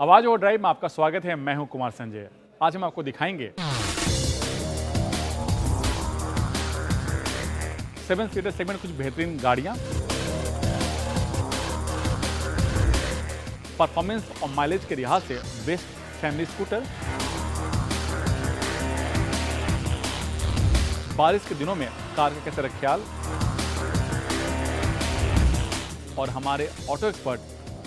आवाज और ड्राइव में आपका स्वागत है। मैं हूं कुमार संजय। आज हम आपको दिखाएंगे 7 सीटर सेगमेंट कुछ बेहतरीन गाड़ियां, परफॉर्मेंस और माइलेज के लिहाज से बेस्ट फैमिली स्कूटर, बारिश के दिनों में कार का कैसे रखें ख्याल, और हमारे ऑटो एक्सपर्ट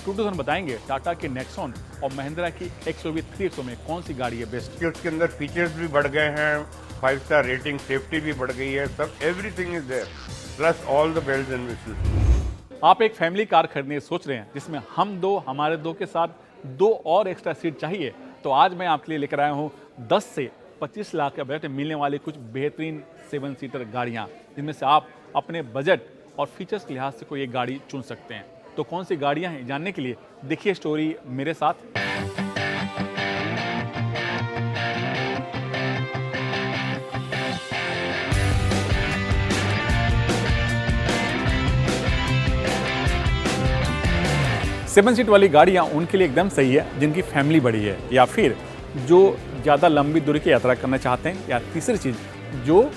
2000 बताएंगे टाटा की नेक्सॉन और महिंद्रा की XUV 3XO में कौन सी गाड़ी है बेस्ट। उसके अंदर फीचर्स भी बढ़ गए हैं, 5 स्टार रेटिंग, सेफ्टी भी बढ़ गई है, सब everything is there, plus all the bells and whistles. आप एक फैमिली कार खरीदने की सोच रहे हैं जिसमें हम दो, हमारे दो के साथ 2 और एक्स्ट्रा सीट चाहिए, तो आज मैं आपके लिए लेकर आया हूँ 10 से 25 लाख के बजट में मिलने वाली कुछ बेहतरीन 7 सीटर गाड़ियाँ, जिनमें से आप अपने बजट और फीचर्स के लिहाज से कोई एक गाड़ी चुन सकते हैं। तो कौन सी गाड़ियां हैं जानने के लिए देखिए स्टोरी मेरे साथ। सेवन सीट वाली गाड़ियां उनके लिए एकदम सही है जिनकी फैमिली बड़ी है, या फिर जो ज़्यादा लंबी दूरी की यात्रा करना चाहते हैं, या तीसरी चीज़ जो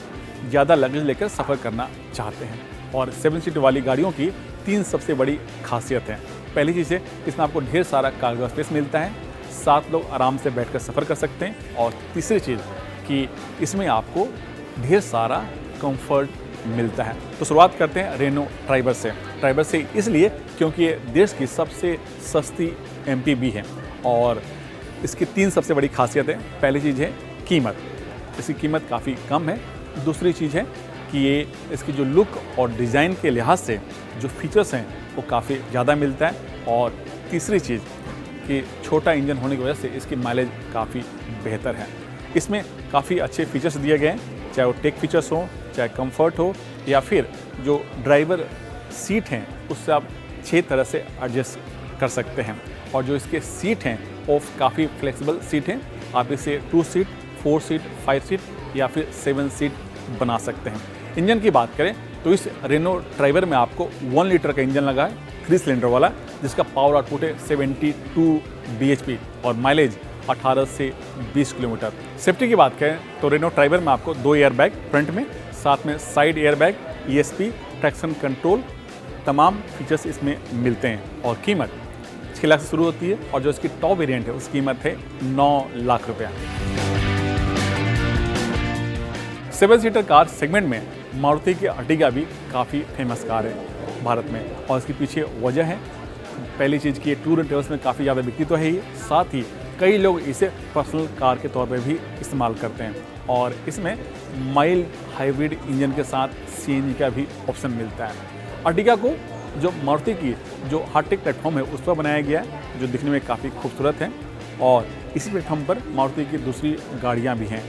ज़्यादा लगेज लेकर सफ़र करना चाहते हैं। और 7 सीट वाली गाड़ियों की 3 सबसे बड़ी खासियत है। पहली चीज़ है, इसमें आपको ढेर सारा कार्गो स्पेस मिलता है, 7 लोग आराम से बैठकर सफ़र कर सकते हैं। और तीसरी चीज़ कि इसमें आपको ढेर सारा कंफर्ट मिलता है। तो शुरुआत करते हैं रेनो ट्राइबर से। ट्राइबर से इसलिए क्योंकि ये देश की सबसे सस्ती MPV है और इसकी 3 सबसे बड़ी खासियत है। पहली चीज़ है कीमत, इसकी कीमत काफ़ी कम है। दूसरी चीज़ है कि ये इसकी जो लुक और डिज़ाइन के लिहाज से जो फीचर्स हैं वो काफ़ी ज़्यादा मिलता है। और तीसरी चीज़ कि छोटा इंजन होने की वजह से इसकी माइलेज काफ़ी बेहतर है। इसमें काफ़ी अच्छे फीचर्स दिए गए हैं, चाहे वो टेक फीचर्स हो, चाहे कंफर्ट हो, या फिर जो ड्राइवर सीट हैं उससे आप 6 तरह से एडजस्ट कर सकते हैं। और जो इसके सीट हैं वो काफ़ी फ्लेक्सिबल सीट हैं, आप इसे 2 सीट, 4 सीट, 5 सीट या फिर 7 सीट बना सकते हैं। इंजन की बात करें तो इस रेनो ट्राइबर में आपको 1 लीटर का इंजन लगा है, 3 सिलेंडर वाला, जिसका पावर आउटपुट है 72 bhp और माइलेज 18 से 20 किलोमीटर। सेफ्टी की बात करें तो रेनो ट्राइबर में आपको 2 एयर बैग फ्रंट में, साथ में side air bag, ESP, traction control, तमाम फीचर्स इसमें मिलते हैं। और कीमत 6 लाख से शुरू होती है और जो इसकी टॉप वेरिएंट है उसकी कीमत है 9 लाख रुपया। 7 सीटर कार सेगमेंट में मारुति की अर्टिगा भी काफ़ी फेमस कार है भारत में, और इसके पीछे वजह है। पहली चीज़ कि ये टूर एंड ट्रेवल्स में काफ़ी ज़्यादा बिकती तो है ही, साथ ही कई लोग इसे पर्सनल कार के तौर पे भी इस्तेमाल करते हैं। और इसमें माइल्ड हाइब्रिड इंजन के साथ CNG का भी ऑप्शन मिलता है। अर्टिगा को जो मारुति की जो हार्टेक प्लेटफॉर्म है उस पर बनाया गया है, जो दिखने में काफ़ी खूबसूरत है। और इसी प्लेटफॉर्म पर मारुति की दूसरी गाड़ियाँ भी हैं।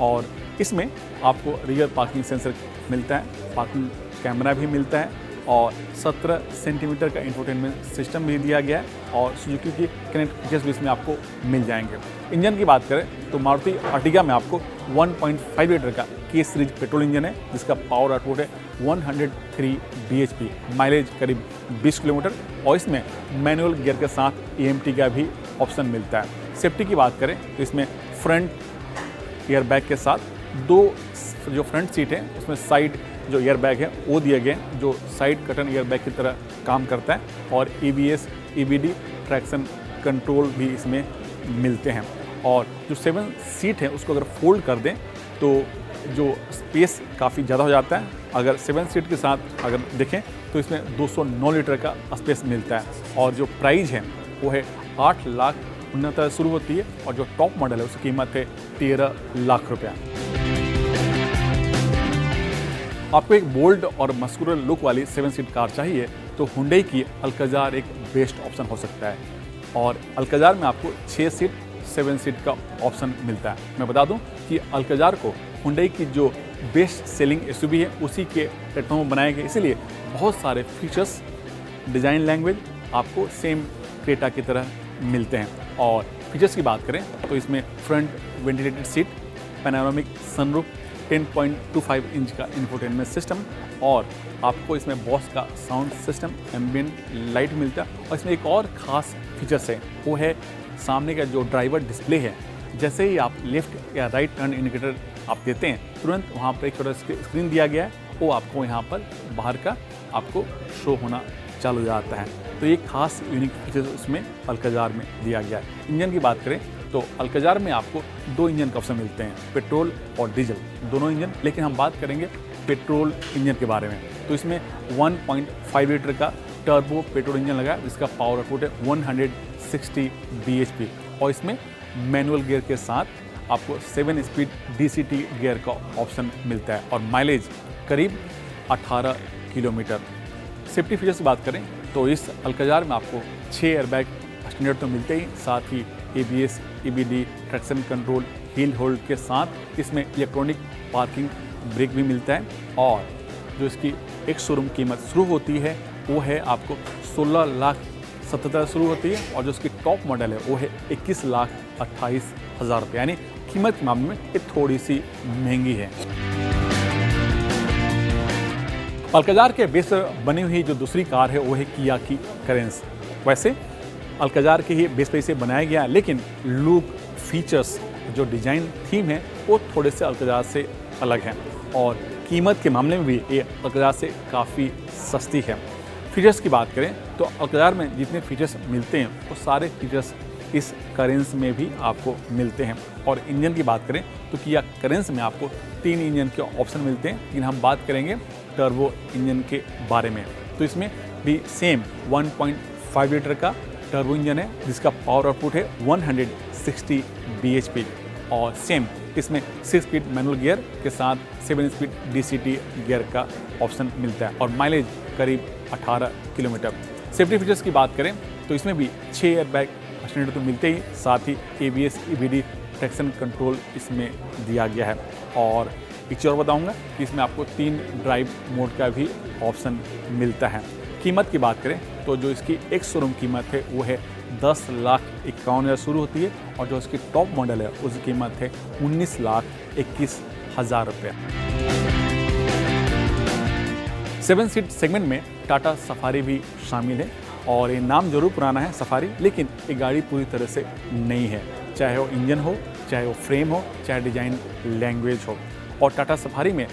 और इसमें आपको रियर पार्किंग सेंसर मिलता है, पार्किंग कैमरा भी मिलता है, और 17 सेंटीमीटर का इंफोटेनमेंट सिस्टम भी दिया गया है, और सुजुकी की कनेक्ट फीचर्स भी इसमें आपको मिल जाएंगे। इंजन की बात करें तो मारुति अर्टिगा में आपको 1.5 लीटर का K सीरीज पेट्रोल इंजन है, जिसका पावर आउटपुट है 103 bhp, माइलेज करीब 20 किलोमीटर, और इसमें मैनुअल गियर के साथ EMT का भी ऑप्शन मिलता है। सेफ्टी की बात करें तो इसमें फ्रंट एयर बैग के साथ 2 जो फ्रंट सीट है उसमें साइड जो एयर बैग है वो दिए गए, जो साइड कटन एयर बैग की तरह काम करता है, और ABS, EBD, ट्रैक्शन कंट्रोल भी इसमें मिलते हैं। और जो 7 सीट है उसको अगर फोल्ड कर दें तो जो स्पेस काफ़ी ज़्यादा हो जाता है। अगर 7 सीट के साथ अगर देखें तो इसमें 209 लीटर का स्पेस मिलता है। और जो प्राइस है वो है 8,69,000 शुरू होती है, और जो टॉप मॉडल है उसकी कीमत है 13 लाख रुपया। आपको एक बोल्ड और मस्कुलर लुक वाली 7 सीट कार चाहिए तो हुंडई की अल्काजार एक बेस्ट ऑप्शन हो सकता है। और अल्काजार में आपको 6 सीट 7 सीट का ऑप्शन मिलता है। मैं बता दूं कि अल्काजार को हुंडई की जो बेस्ट सेलिंग SUV है उसी के प्लेटफॉर्म बनाए गए, इसीलिए बहुत सारे फीचर्स, डिज़ाइन लैंग्वेज आपको सेम क्रेटा की तरह मिलते हैं। और फीचर्स की बात करें तो इसमें front ventilated seat, panoramic sunroof, 10.25 inch का इंफोटेनमेंट सिस्टम, और आपको इसमें बॉस का साउंड सिस्टम, एम्बिएंट लाइट मिलता है। और इसमें एक और ख़ास फीचर्स है, वो है सामने का जो ड्राइवर डिस्प्ले है, जैसे ही आप लेफ्ट या राइट टर्न इंडिकेटर आप देते हैं, तुरंत वहाँ पर एक छोटा स्क्रीन दिया गया है, वो आपको यहाँ पर बाहर का आपको शो होना चालू हो जाता है। तो ये खास यूनिक फीचर उसमें अल्काजार में दिया गया है। इंजन की बात करें तो अल्काजार में आपको 2 इंजन का ऑप्शन मिलते हैं, पेट्रोल और डीजल दोनों इंजन, लेकिन हम बात करेंगे पेट्रोल इंजन के बारे में। तो इसमें 1.5 लीटर का टर्बो पेट्रोल इंजन लगा है, जिसका पावर आउटपुट है 160 bhp, और इसमें मैनुअल गियर के साथ आपको 7 स्पीड DCT गियर का ऑप्शन मिलता है और माइलेज करीब 18 किलोमीटर। सेफ्टी फीचर्स की बात करें तो इस अल्काजार में आपको 6 एयरबैग स्टैंडर्ड तो मिलते ही, साथ ही ABS, EBD, traction control, hill hold के साथ इसमें इलेक्ट्रॉनिक पार्किंग ब्रेक भी मिलता है। और जो इसकी एक शोरूम कीमत शुरू होती है वो है आपको 16,77,000 शुरू होती है, और जो इसकी टॉप मॉडल है वो है 21,28,000 रुपये, यानी कीमत के मामले में ये थोड़ी सी महंगी है। अल्काजार के बेस पर बनी हुई जो दूसरी कार है वो है किया की करेंस। वैसे अल्काजार के ही बेस पे इसे बनाया गया, लेकिन लुक, फीचर्स, जो डिज़ाइन थीम है वो थोड़े से अल्काजार से अलग हैं, और कीमत के मामले में भी ये अल्काजार से काफ़ी सस्ती है। फीचर्स की बात करें तो अल्काजार में जितने फीचर्स मिलते हैं वो सारे फीचर्स इस करेंस में भी आपको मिलते हैं। और इंजन की बात करें तो किया करेंस में आपको 3 इंजन के ऑप्शन मिलते हैं, लेकिन हम बात करेंगे टर्बो इंजन के बारे में। तो इसमें भी सेम 1.5 लीटर का टर्बो इंजन है, जिसका पावर आउटपुट है 160 bhp, और सेम इसमें 6 स्पीड मैनुअल गियर के साथ 7 स्पीड DCT गियर का ऑप्शन मिलता है, और माइलेज करीब 18 किलोमीटर। सेफ्टी फीचर्स की बात करें तो इसमें भी 6 एयरबैग स्टैंडर्ड तो मिलते ही, साथ ही ABS, EBD, ट्रैक्शन कंट्रोल इसमें दिया गया है। और एक चीज़ और बताऊंगा कि इसमें आपको 3 ड्राइव मोड का भी ऑप्शन मिलता है। कीमत की बात करें तो जो इसकी एक शोरूम कीमत है वो है 10,51,000 शुरू होती है, और जो इसकी टॉप मॉडल है उसकी कीमत है 19,21,000 रुपये। 7 सीट सेगमेंट में टाटा सफारी भी शामिल है, और ये नाम जरूर पुराना है सफारी, लेकिन ये गाड़ी पूरी तरह से नई है, चाहे वो इंजन हो, चाहे वो फ्रेम हो, चाहे डिज़ाइन लैंग्वेज हो। और टाटा सफारी में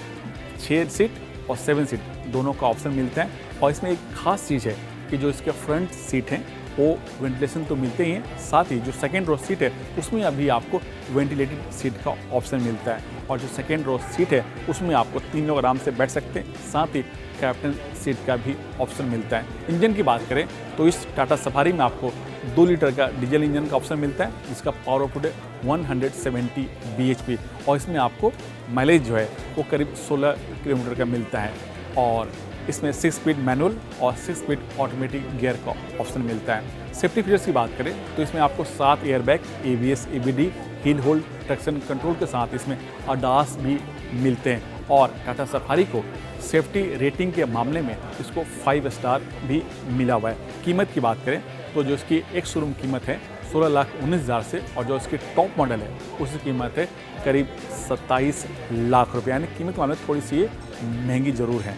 6 सीट और 7 सीट दोनों का ऑप्शन मिलता है, और इसमें एक खास चीज़ है कि जो इसके फ्रंट सीट हैं वो वेंटिलेशन तो मिलते ही हैं, साथ ही जो सेकेंड रो सीट है उसमें अभी आपको वेंटिलेटेड सीट का ऑप्शन मिलता है, और जो सेकेंड रो सीट है उसमें आपको 3 लोग आराम से बैठ सकते हैं, साथ ही कैप्टन सीट का भी ऑप्शन मिलता है। इंजन की बात करें तो इस टाटा सफारी में आपको 2 लीटर का डीजल इंजन का ऑप्शन मिलता है, जिसका पावर आउटपुट है 170 bhp, और इसमें आपको माइलेज जो है वो करीब 16 किलोमीटर का मिलता है, और इसमें 6 स्पीड मैनुअल और 6 स्पीड ऑटोमेटिक गियर का ऑप्शन मिलता है। सेफ्टी फीचर्स की बात करें तो इसमें आपको 7 airbag, ABS, EBD, hill hold, traction control के साथ इसमें ADAS भी मिलते हैं, और टाटा सफारी को सेफ्टी रेटिंग के मामले में इसको 5 स्टार भी मिला हुआ है। कीमत की बात करें तो जो इसकी एक शोरूम कीमत है 16,19,000 से, और जो इसकी टॉप मॉडल है उसकी कीमत है करीब 27 लाख रुपये, यानी कीमत के मामले में थोड़ी सी ये महंगी ज़रूर है।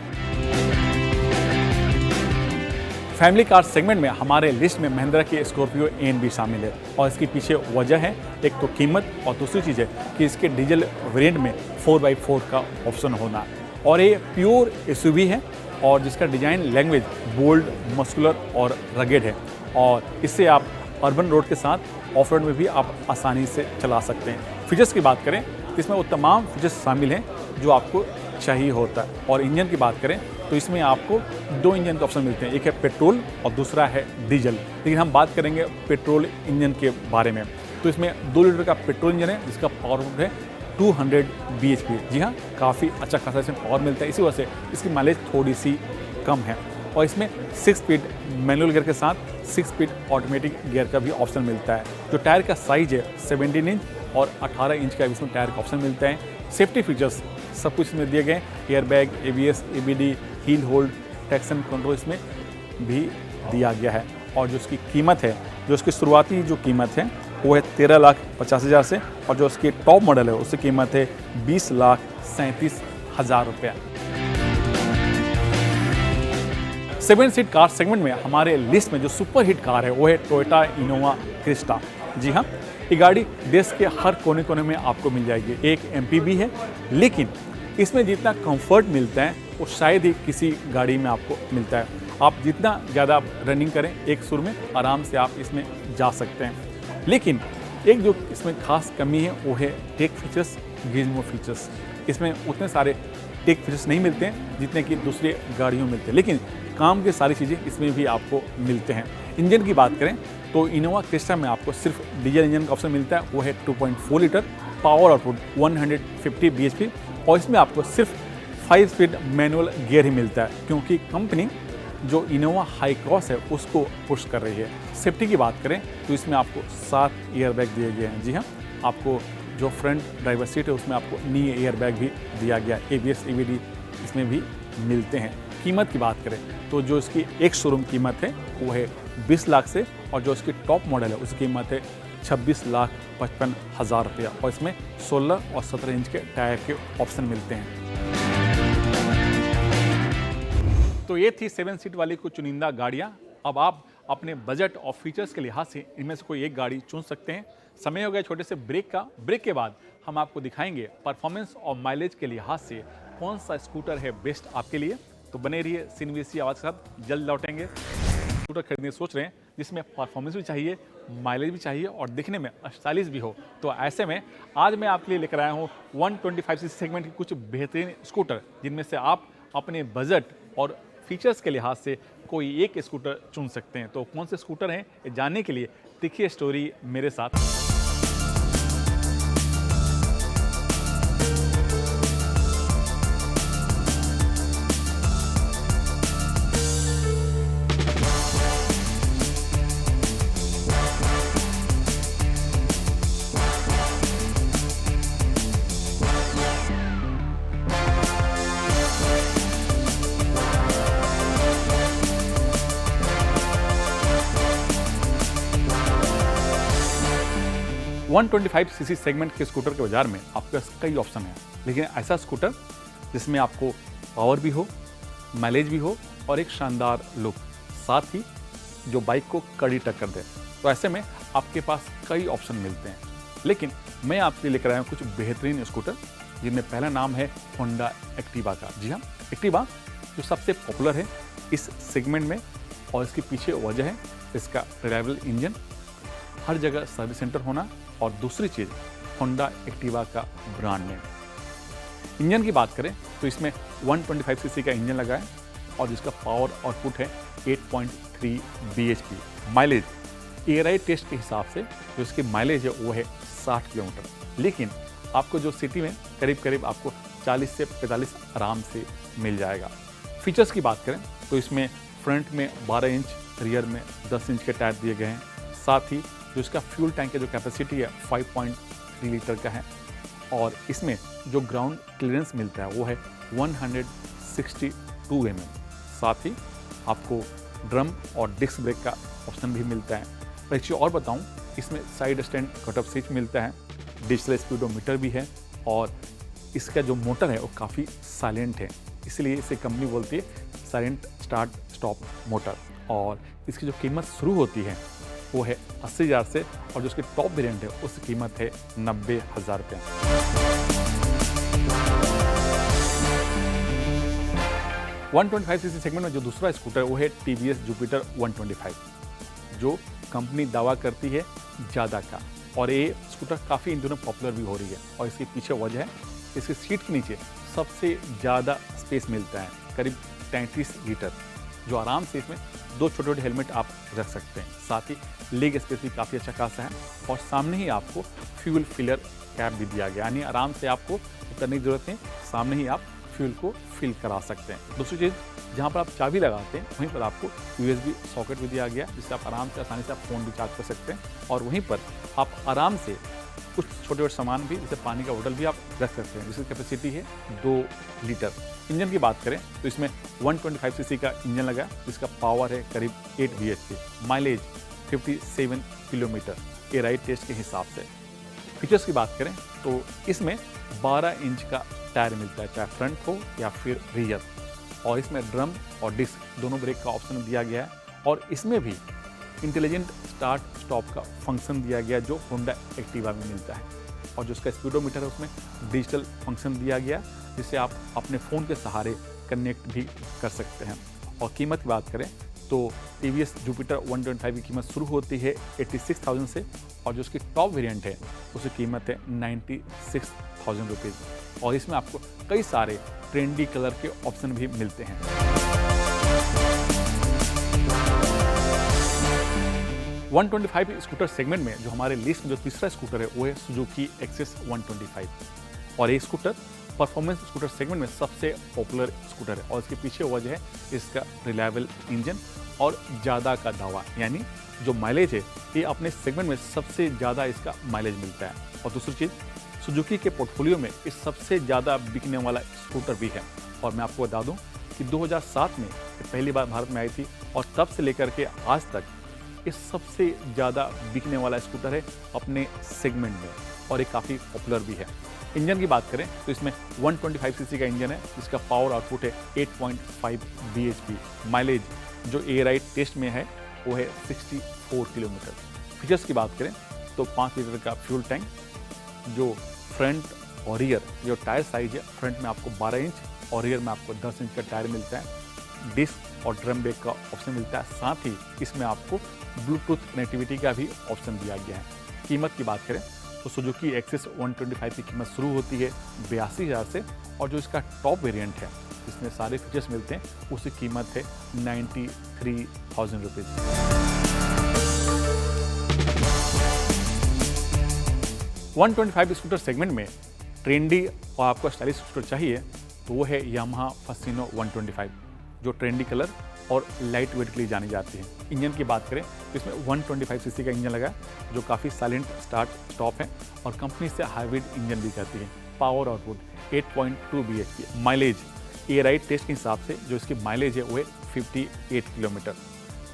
फैमिली कार सेगमेंट में हमारे लिस्ट में महिंद्रा की स्कॉर्पियो एन भी शामिल है, और इसके पीछे वजह है एक तो कीमत, और दूसरी चीज़ है कि इसके डीजल वेरिएंट में 4x4 का ऑप्शन होना, और ये प्योर SUV है, और जिसका डिज़ाइन लैंग्वेज बोल्ड, मस्कुलर और रगेड है, और इससे आप अर्बन रोड के साथ ऑफ रोड में भी आप आसानी से चला सकते हैं। फीचर्स की बात करें तो इसमें वो तमाम फीचर्स शामिल हैं जो आपको चाहिए होता है। और इंजन की बात करें तो इसमें आपको 2 इंजन के ऑप्शन मिलते हैं, एक है पेट्रोल और दूसरा है डीजल, लेकिन हम बात करेंगे पेट्रोल इंजन के बारे में। तो इसमें 2 लीटर का पेट्रोल इंजन है, जिसका पावर आउटपुट है 200 bhp। जी हाँ, काफ़ी अच्छा खासा इसमें पावर मिलता है, इसी वजह से इसकी माइलेज थोड़ी सी कम है। और इसमें 6 स्पीड मैनुअल गियर के साथ 6 स्पीड ऑटोमेटिक गियर का भी ऑप्शन मिलता है। जो टायर का साइज है 17 इंच और 18 इंच का इसमें टायर का ऑप्शन मिलता है। सेफ्टी फीचर्स सब कुछ इसमें दिए गए, airbag, ABS, EBD, hill hold, traction control इसमें भी दिया गया है। और जो उसकी कीमत है, जो उसकी शुरुआती जो कीमत है वो है 13,50,000 से, और जो उसकी टॉप मॉडल है उसकी कीमत है 20,37,000 रुपया। 7 सीट कार सेगमेंट में हमारे लिस्ट में जो सुपर हिट कार है वो है टोयोटा इनोवा क्रिस्टा। जी हाँ, ये गाड़ी देश के हर कोने कोने में आपको मिल जाएगी। एक MPV है, लेकिन इसमें जितना कंफर्ट मिलता है वो शायद ही किसी गाड़ी में आपको मिलता है। आप जितना ज़्यादा रनिंग करें एक सुर में, आराम से आप इसमें जा सकते हैं। लेकिन एक जो इसमें खास कमी है वो है टेक फीचर्स, गिज़मो फीचर्स। इसमें उतने सारे टेक फीचर्स नहीं मिलते हैं जितने कि दूसरी गाड़ियों में मिलते हैं, लेकिन काम की सारी चीज़ें इसमें भी आपको मिलते हैं। इंजन की बात करें तो इनोवा क्रिस्टा में आपको सिर्फ डीजल इंजन का ऑप्शन मिलता है, वो है 2.4 लीटर, पावर आउटपुट 150 bhp, और इसमें आपको सिर्फ 5 स्पीड मैनुअल गियर ही मिलता है, क्योंकि कंपनी जो इनोवा हाई क्रॉस है उसको पुश कर रही है। सेफ्टी की बात करें तो इसमें आपको 7 एयर बैग दिए गए हैं। जी हाँ, आपको जो फ्रंट ड्राइवर सीट है उसमें आपको नी एयर बैग भी दिया गया, ABS EBD इसमें भी मिलते हैं। कीमत की बात करें तो जो इसकी एक शोरूम कीमत है वो है 20 लाख से, और जो इसकी टॉप मॉडल है उसकी कीमत है 26,55,000 रुपया, और इसमें 16 और 17 इंच के टायर के ऑप्शन मिलते हैं। तो ये थी 7 सीट वाली कुछ चुनिंदा गाड़ियाँ। अब आप अपने बजट और फीचर्स के लिहाज से इनमें से कोई एक गाड़ी चुन सकते हैं। समय हो गया छोटे से ब्रेक का। ब्रेक के बाद हम आपको दिखाएंगे परफॉर्मेंस और माइलेज के लिहाज से कौन सा स्कूटर है बेस्ट आपके लिए। तो बने रहिए सीनवीसी आवाज़ के साथ, जल्द लौटेंगे। स्कूटर खरीदने की सोच रहे हैं जिसमें परफॉर्मेंस भी चाहिए, माइलेज भी चाहिए और दिखने में स्टाइलिश भी हो, तो ऐसे में आज मैं आपके लिए लेकर आया हूँ 125cc सेगमेंट की कुछ बेहतरीन स्कूटर, जिनमें से आप अपने बजट और फीचर्स के लिहाज से कोई एक स्कूटर चुन सकते हैं। तो कौन से स्कूटर हैं ये जानने के लिए देखिए स्टोरी मेरे साथ। 125cc सेगमेंट के स्कूटर के बाजार में आपके पास कई ऑप्शन हैं, लेकिन ऐसा स्कूटर जिसमें आपको पावर भी हो, माइलेज भी हो और एक शानदार लुक, साथ ही जो बाइक को कड़ी टक्कर दे, तो ऐसे में आपके पास कई ऑप्शन मिलते हैं। लेकिन मैं आपके लिए लेकर आया हूँ कुछ बेहतरीन स्कूटर, जिनमें पहला नाम है होंडा एक्टिवा का। जी हाँ, एक्टिवा जो सबसे पॉपुलर है इस सेगमेंट में, और इसके पीछे वजह है इसका रिलायबल इंजन, हर जगह सर्विस सेंटर होना, और दूसरी चीज़ होंडा एक्टिवा का ब्रांड नेम। इंजन की बात करें तो इसमें 125cc का इंजन लगा है और जिसका पावर आउटपुट है 8.3 bhp। माइलेज एआरआई टेस्ट के हिसाब से जो इसकी माइलेज है वो है 60 किलोमीटर, लेकिन आपको जो सिटी में करीब करीब आपको 40 से 45 आराम से मिल जाएगा। फीचर्स की बात करें तो इसमें फ्रंट में 12 इंच, रियर में 10 इंच के टायर दिए गए हैं, साथ ही जो इसका फ्यूल टैंक की जो कैपेसिटी है 5.3 लीटर का है, और इसमें जो ग्राउंड क्लियरेंस मिलता है वो है 162 mm। साथ ही आपको ड्रम और डिस्क ब्रेक का ऑप्शन भी मिलता है। और एक चीज़ और बताऊं, इसमें साइड स्टैंड कटअप स्विच मिलता है, डिजिटल स्पीडोमीटर भी है, और इसका जो मोटर है वो काफ़ी साइलेंट है, इसलिए इसे कंपनी बोलती है साइलेंट स्टार्ट स्टॉप मोटर। और इसकी जो कीमत शुरू होती है वो है 80,000 से, और जो उसकी टॉप वेरिएंट है उसकी कीमत है 90,000 रुपया। वन 125cc सेगमेंट में जो दूसरा स्कूटर है वो है TVS जुपिटर 125, जो कंपनी दावा करती है ज़्यादा का, और ये स्कूटर काफ़ी इन दिनों पॉपुलर भी हो रही है। और इसके पीछे वजह है इसकी सीट के नीचे सबसे ज़्यादा स्पेस मिलता है, करीब 33 लीटर, जो आराम से इसमें 2 छोटे छोटे हेलमेट आप रख सकते हैं। साथ ही लेग स्पेस भी काफ़ी अच्छा खासा है, और सामने ही आपको फ्यूल फिलर कैप भी दिया गया, यानी आराम से आपको करने की जरूरत नहीं, सामने ही आप फ्यूल को फिल करा सकते हैं। दूसरी चीज़, जहाँ पर आप चाबी लगाते हैं वहीं पर आपको USB सॉकेट भी दिया गया, जिससे आप आराम से आसानी से आप फ़ोन भी चार्ज कर सकते हैं, और वहीं पर आप आराम से कुछ छोटे छोटे सामान भी, जैसे पानी का बोतल भी आप रख सकते हैं, जिसकी कैपेसिटी है 2 लीटर। इंजन की बात करें तो इसमें 125cc का इंजन लगा, जिसका पावर है करीब 8 bhp, माइलेज 57 किलोमीटर एआरआई टेस्ट के हिसाब से। फीचर्स की बात करें तो इसमें 12 इंच का टायर मिलता है, चाहे फ्रंट हो या फिर रियर, और इसमें ड्रम और डिस्क दोनों ब्रेक का ऑप्शन दिया गया है, और इसमें भी इंटेलिजेंट स्टार्ट स्टॉप का फंक्शन दिया गया जो होंडा एक्टिवा में मिलता है, और जो उसका स्पीडोमीटर है उसमें डिजिटल फंक्शन दिया गया जिसे आप अपने फ़ोन के सहारे कनेक्ट भी कर सकते हैं। और कीमत की बात करें तो टीवीएस जुपिटर 125 की कीमत शुरू होती है 86,000 से, और जो उसकी टॉप वेरिएंट है उसकी कीमत है 96,000 रुपीज़, और इसमें आपको कई सारे ट्रेंडी कलर के ऑप्शन भी मिलते हैं। वन 125 स्कूटर सेगमेंट में जो हमारे लिस्ट में जो तीसरा स्कूटर है वो है सुजुकी एक्सेस 125, और ये स्कूटर परफॉर्मेंस स्कूटर सेगमेंट में सबसे पॉपुलर स्कूटर है, और इसके पीछे वजह है इसका रिलायबल इंजन और ज़्यादा का दावा, यानी जो माइलेज है ये अपने सेगमेंट में सबसे ज़्यादा इसका माइलेज मिलता है। और दूसरी चीज़, सुजुकी के पोर्टफोलियो में ये सबसे ज़्यादा बिकने वाला स्कूटर भी है। और मैं आपको बता दूं कि 2007 में ये पहली बार भारत में आई थी, और तब से लेकर के आज तक ये सबसे ज़्यादा बिकने वाला स्कूटर है अपने सेगमेंट में, और ये काफ़ी पॉपुलर भी है। इंजन की बात करें तो इसमें 125 सीसी का इंजन है जिसका पावर आउटपुट है 8.5 bhp। माइलेज जो ए राइड टेस्ट में है वो है 64 किलोमीटर। फीचर्स की बात करें तो 5 लीटर का फ्यूल टैंक, जो फ्रंट और रियर जो टायर साइज है, फ्रंट में आपको 12 इंच और रियर में आपको 10 इंच का टायर मिलता है। डिस्क और ड्रम ब्रेक का ऑप्शन मिलता है, साथ ही इसमें आपको ब्लूटूथ कनेक्टिविटी का भी ऑप्शन दिया गया है। कीमत की बात करें तो सुजुकी एक्सेस 125 की कीमत शुरू होती है 82,000 से, और जो इसका टॉप वेरिएंट है जिसमें सारे फीचर्स मिलते हैं उसकी कीमत है 93,000 रुपीज़। 125 स्कूटर सेगमेंट में ट्रेंडी और आपको स्टाइलिश स्कूटर चाहिए तो वो है यामाहा फसिनो 125, जो ट्रेंडी कलर और लाइट वेट के लिए जानी जाती है। इंजन की बात करें तो इसमें 125 सीसी का इंजन लगा है जो काफ़ी साइलेंट स्टार्ट स्टॉप है, और कंपनी से हाइब्रिड इंजन भी कहती है। Power output 8.2 bhp। Mileage ARAI test के हिसाब से जो इसकी माइलेज है वो है 58 किलोमीटर।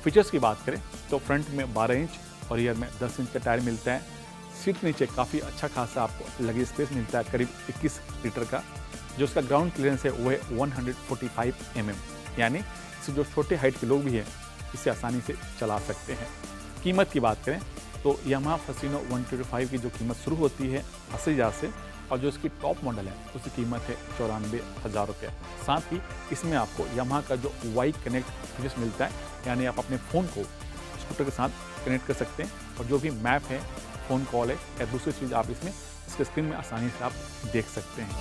फीचर्स की बात करें तो फ्रंट में 12 इंच और रियर में 10 इंच का टायर मिलता है। सीट के नीचे काफ़ी अच्छा खासा आपको लगेज स्पेस मिलता है, करीब 21 लीटर का। जो उसका ग्राउंड क्लियरेंस है वो है 145 mm, यानी इसे जो छोटे हाइट के लोग भी हैं इसे आसानी से चला सकते हैं। कीमत की बात करें तो यामाहा फसिनो 125 की जो कीमत शुरू होती है 80,000 से, और जो इसकी टॉप मॉडल है उसकी कीमत है 94,000 रुपये। साथ ही इसमें आपको यामाहा का जो वाई कनेक्ट फीचर्स मिलता है, यानी आप अपने फ़ोन को स्कूटर के साथ कनेक्ट कर सकते हैं, और जो भी मैप है, फ़ोन कॉल है या दूसरी चीज़ आप इसमें इसके स्क्रीन में आसानी से आप देख सकते हैं।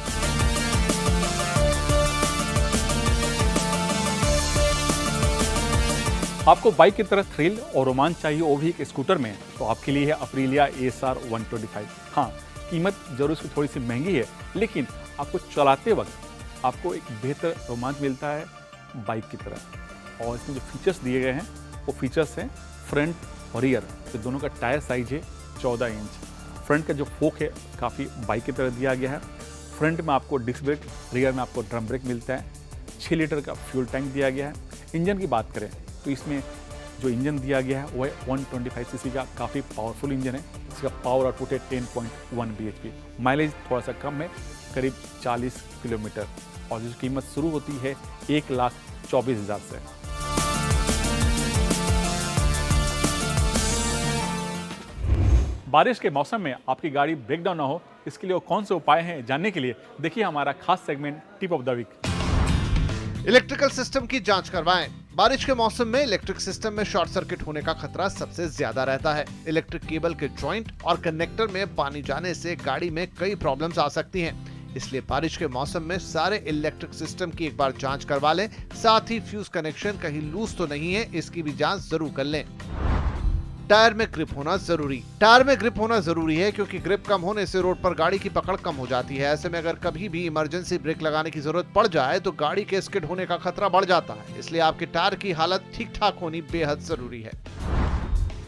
आपको बाइक की तरह थ्रिल और रोमांच चाहिए वो भी एक स्कूटर में, तो आपके लिए है अप्रिलिया ASR 125। हाँ, कीमत जरूर इसकी थोड़ी सी महंगी है, लेकिन आपको चलाते वक्त आपको एक बेहतर रोमांच मिलता है बाइक की तरह। और इसमें जो फीचर्स दिए गए हैं वो फीचर्स हैं फ्रंट और रियर, तो दोनों का टायर साइज है 14 इंच। फ्रंट का जो फोक है काफ़ी बाइक की तरह दिया गया है। फ्रंट में आपको डिस्क ब्रेक, रियर में आपको ड्रम ब्रेक मिलता है। 6 लीटर का फ्यूल टैंक दिया गया है। इंजन की बात करें तो इसमें जो इंजन दिया गया है वो है 125 सीसी का काफ़ी पावरफुल इंजन है। इसका पावर आउटपुट है 10.1 bhp। माइलेज थोड़ा सा कम है, करीब 40 किलोमीटर, और जिसकी कीमत शुरू होती है 1,24,000 से। बारिश के मौसम में आपकी गाड़ी ब्रेकडाउन ना हो, इसके लिए वो कौन से उपाय हैं जानने के लिए देखिए हमारा खास segment tip of the week. Electrical system की जांच करवाएं। बारिश के मौसम में इलेक्ट्रिक सिस्टम में शॉर्ट सर्किट होने का खतरा सबसे ज्यादा रहता है। इलेक्ट्रिक केबल के जॉइंट और कनेक्टर में पानी जाने से गाड़ी में कई प्रॉब्लम्स आ सकती हैं। इसलिए बारिश के मौसम में सारे इलेक्ट्रिक सिस्टम की एक बार जांच करवा लें। साथ ही फ्यूज कनेक्शन कहीं लूज तो नहीं है, इसकी भी जांच जरूर कर लें। टायर में ग्रिप होना जरूरी। टायर में ग्रिप होना जरूरी है क्योंकि ग्रिप कम होने से रोड पर गाड़ी की पकड़ कम हो जाती है। ऐसे में अगर कभी भी इमरजेंसी ब्रेक लगाने की जरूरत पड़ जाए तो गाड़ी के स्किड होने का खतरा बढ़ जाता है। इसलिए आपके टायर की हालत ठीक ठाक होनी बेहद जरूरी है।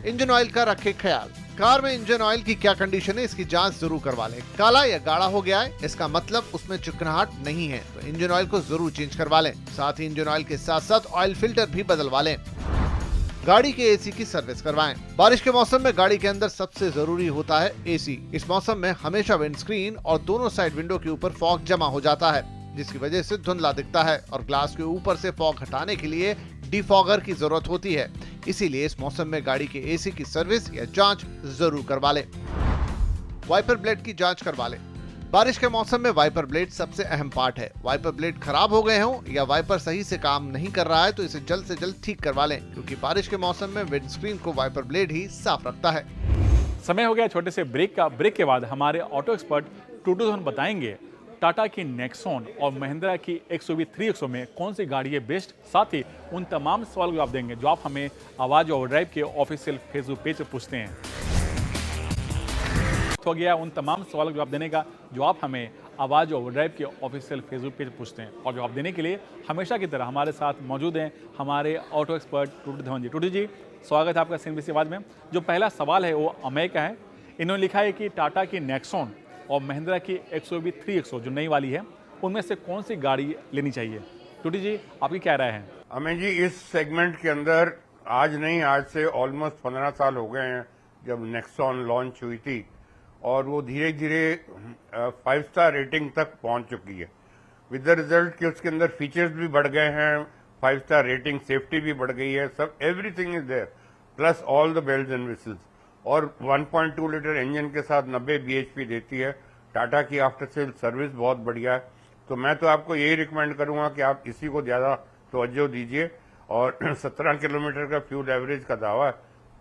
इंजन ऑयल का रखें ख्याल। कार में इंजन ऑयल की क्या कंडीशन है, इसकी जांच जरूर करवा लें। काला या गाढ़ा हो गया है, इसका मतलब उसमें चिकनाहट नहीं है, तो इंजन ऑयल को जरूर चेंज करवा लें। साथ ही इंजन ऑयल के साथ साथ ऑयल फिल्टर भी बदलवा लें। गाड़ी के एसी की सर्विस करवाएं। बारिश के मौसम में गाड़ी के अंदर सबसे जरूरी होता है एसी। इस मौसम में हमेशा विंडस्क्रीन और दोनों साइड विंडो के ऊपर फॉग जमा हो जाता है, जिसकी वजह से धुंधला दिखता है, और ग्लास के ऊपर से फॉग हटाने के लिए डिफॉगर की जरूरत होती है, इसीलिए इस मौसम में गाड़ी के एसी की सर्विस या जांच जरूर करवा लें। वाइपर ब्लेड की जांच करवा लें। बारिश के मौसम में वाइपर ब्लेड सबसे अहम पार्ट है। वाइपर ब्लेड खराब हो गए हों या वाइपर सही से काम नहीं कर रहा है तो इसे जल्द से जल्द ठीक करवा लें, क्योंकि बारिश के मौसम में विंडस्क्रीन को वाइपर ब्लेड ही साफ रखता है। समय हो गया छोटे से ब्रेक का। ब्रेक के बाद हमारे ऑटो एक्सपर्ट टूटू धन बताएंगे टाटा की नेक्सॉन और महिंद्रा की XUV 3XO में कौन सी गाड़ी है बेस्ट। साथ ही उन तमाम सवाल जवाब देंगे जो आप हमें आवाज ओवरड्राइव के ऑफिशियल फेसबुक पेज पर पूछते हैं। हो गया उन तमाम सवालों का जवाब देने का जो आप हमें आवाज ओवरड्राइव के ऑफिशियल फेसबुक पेज पूछते हैं। और जवाब देने के लिए हमेशा की तरह हमारे साथ मौजूद हैं हमारे ऑटो एक्सपर्ट टूटू धवन जी। टूटू जी, स्वागत है आपका CNBC आवाज में। जो पहला सवाल है वो अमय का है। इन्होंने लिखा है कि टाटा की नेक्सॉन और महिंद्रा की XUV 3XO जो नई वाली है, उनमें से कौन सी गाड़ी लेनी चाहिए। टूटू जी, आपकी क्या राय है। अमें जी, इस सेगमेंट के अंदर आज नहीं, आज से ऑलमोस्ट 15 साल हो गए हैं जब नेक्सॉन लॉन्च हुई थी और वो धीरे धीरे 5 स्टार रेटिंग तक पहुंच चुकी है, विद द रिजल्ट कि उसके अंदर फीचर्स भी बढ़ गए हैं, 5 स्टार रेटिंग, सेफ्टी भी बढ़ गई है, सब everything is there, plus all the bells and whistles. और 1.2 लीटर इंजन के साथ 90 bhp देती है। टाटा की आफ्टर सेल सर्विस बहुत बढ़िया है। तो मैं तो आपको यही रिकमेंड करूंगा कि आप इसी को ज्यादा तवज्जो दीजिए। और 17 किलोमीटर का फ्यूल एवरेज का दावा है।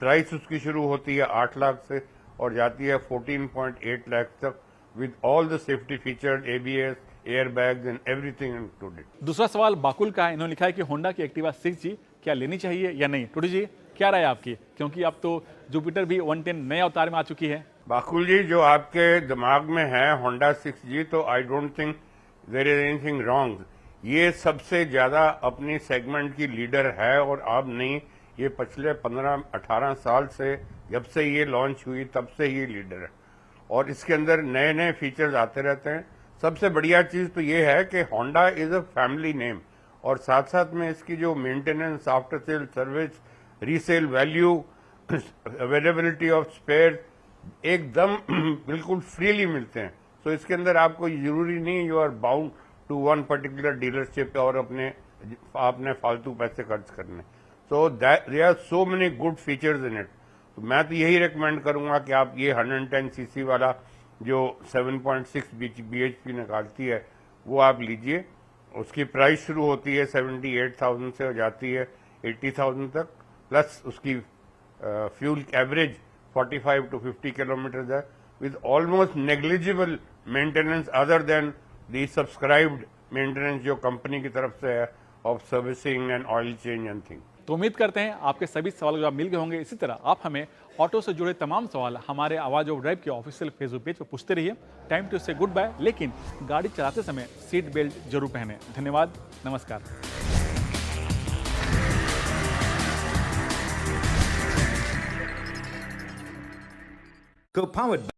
प्राइस उसकी शुरू होती है 8 लाख से और जाती है 14.8 लाख तक, with all the safety features, ABS, air bags and everything included. दूसरा सवाल बाकुल का है। इन्होंने लिखा है कि होंडा की एक्टिवा 6G क्या लेनी चाहिए या नहीं। टूटू जी, क्या राय है आपकी, क्योंकि अब तो जुपिटर भी 110 नए अवतार में आ चुकी है। बाकुल जी, जो आपके दिमाग में है होंडा 6G, तो I don't think there is anything wrong. ये सबसे ज्यादा अपनी सेगमेंट की लीडर है और अब नहीं, ये पिछले 15-18 साल से, जब से ये लॉन्च हुई तब से ये लीडर है और इसके अंदर नए नए फीचर्स आते रहते हैं। सबसे बढ़िया चीज तो ये है कि Honda is a family name और साथ साथ में इसकी जो maintenance, after sale service, resale value, availability of spare एकदम बिल्कुल फ्रीली मिलते हैं। तो इसके अंदर आपको जरूरी नहीं you are bound to one particular dealership और आपने फालतू पैसे खर्च करने। So there are so many good features in it. तो मैं तो यही रिकमेंड करूंगा कि आप ये 110 सीसी वाला जो 7.6 bhp निकालती है वो आप लीजिए। उसकी प्राइस शुरू होती है 78,000 से और जाती है 80,000 तक, प्लस उसकी फ्यूल एवरेज 45 to 50 किलोमीटर है, with almost negligible maintenance other than the subscribed maintenance जो कंपनी की तरफ से है of servicing and oil change and thing. तो उम्मीद करते हैं आपके सभी सवालों के जवाब मिल गए होंगे। इसी तरह आप हमें ऑटो से जुड़े तमाम सवाल हमारे आवाज ओवरड्राइव के ऑफिशियल फेसबुक पेज पर पूछते रहिए। टाइम टू से गुड बाय, लेकिन गाड़ी चलाते समय सीट बेल्ट जरूर पहने। धन्यवाद, नमस्कार। Co-powered